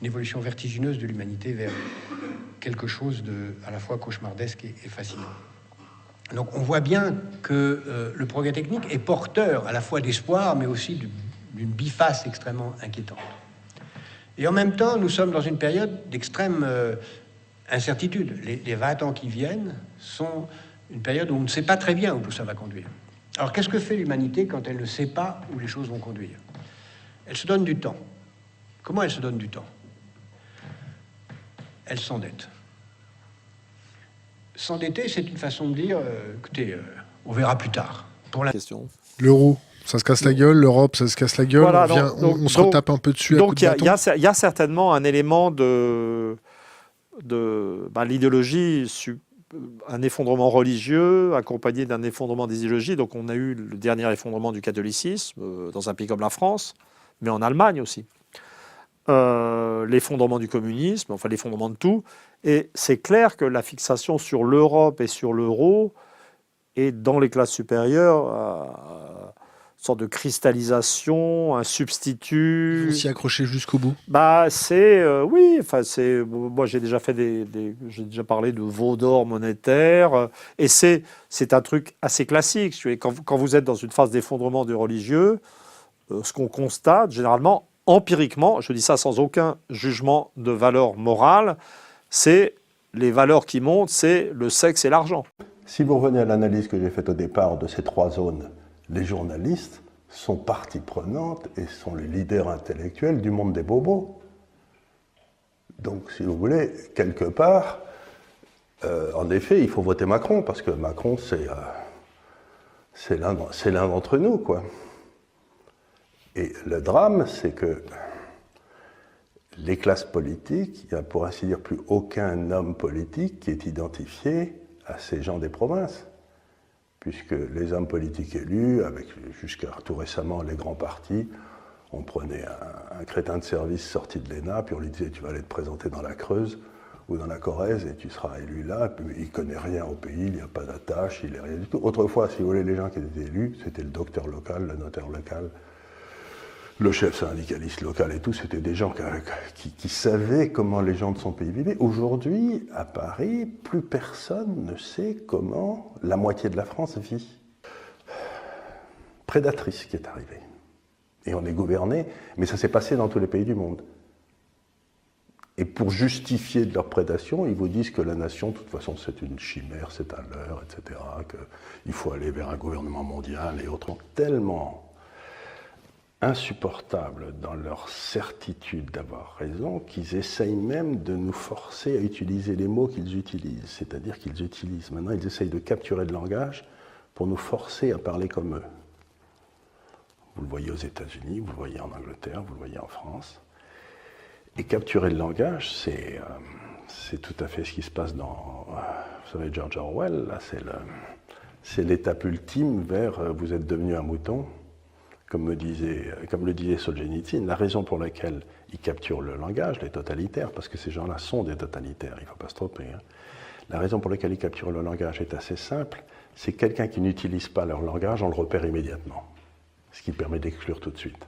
Une évolution vertigineuse de l'humanité vers quelque chose de à la fois cauchemardesque et fascinant. Donc on voit bien que le progrès technique est porteur à la fois d'espoir, mais aussi d'une biface extrêmement inquiétante. Et en même temps, nous sommes dans une période d'extrême incertitude. Les 20 ans qui viennent sont une période où on ne sait pas très bien où tout ça va conduire. Alors qu'est-ce que fait l'humanité quand elle ne sait pas où les choses vont conduire? Elle se donne du temps. Comment elle se donne du temps? Elle s'endette. S'endetter, c'est une façon de dire, écoutez, on verra plus tard. Pour la question. L'euro, ça se casse la gueule, l'Europe, ça se casse la gueule, Voilà, on se retape un peu dessus. Donc il y a certainement un élément de l'idéologie, un effondrement religieux accompagné d'un effondrement des idéologies. Donc on a eu le dernier effondrement du catholicisme dans un pays comme la France, mais en Allemagne aussi. L'effondrement du communisme, enfin l'effondrement de tout. Et c'est clair que la fixation sur l'Europe et sur l'euro est dans les classes supérieures une sorte de cristallisation, un substitut. Ils vont s'y accrocher jusqu'au bout. Moi j'ai déjà j'ai déjà parlé de veau d'or monétaire, et c'est un truc assez classique. Quand vous êtes dans une phase d'effondrement du religieux, ce qu'on constate généralement, empiriquement, je dis ça sans aucun jugement de valeur morale, c'est les valeurs qui montent, c'est le sexe et l'argent. Si vous revenez à l'analyse que j'ai faite au départ de ces trois zones, les journalistes sont partie prenante et sont les leaders intellectuels du monde des bobos. Donc, si vous voulez, quelque part, en effet, il faut voter Macron, parce que Macron, c'est l'un d'entre nous, quoi. Et le drame, c'est que les classes politiques, il n'y a pour ainsi dire plus aucun homme politique qui est identifié à ces gens des provinces. Puisque les hommes politiques élus, avec jusqu'à tout récemment les grands partis, on prenait un crétin de service sorti de l'ENA, puis on lui disait tu vas aller te présenter dans la Creuse ou dans la Corrèze et tu seras élu là, puis il ne connaît rien au pays, il n'y a pas d'attache, il n'est rien du tout. Autrefois, si vous voulez, les gens qui étaient élus, c'était le docteur local, le notaire local, le chef syndicaliste local et tout, c'était des gens qui savaient comment les gens de son pays vivaient. Aujourd'hui, à Paris, plus personne ne sait comment la moitié de la France vit. Prédatrice qui est arrivée. Et on est gouverné, mais ça s'est passé dans tous les pays du monde. Et pour justifier de leur prédation, ils vous disent que la nation, de toute façon, c'est une chimère, c'est un leurre, etc., qu'il faut aller vers un gouvernement mondial et autres. Tellement insupportables dans leur certitude d'avoir raison, qu'ils essayent même de nous forcer à utiliser les mots qu'ils utilisent. C'est-à-dire qu'ils utilisent, maintenant ils essayent de capturer le langage pour nous forcer à parler comme eux. Vous le voyez aux États-Unis, vous le voyez en Angleterre, vous le voyez en France. Et capturer le langage, c'est tout à fait ce qui se passe dans, vous savez, George Orwell, là, c'est l'étape ultime vers vous êtes devenu un mouton. Comme le disait Solzhenitsyn, la raison pour laquelle ils capturent le langage, les totalitaires, parce que ces gens-là sont des totalitaires, il ne faut pas se tromper, hein. La raison pour laquelle ils capturent le langage est assez simple, c'est quelqu'un qui n'utilise pas leur langage, on le repère immédiatement, ce qui permet d'exclure tout de suite.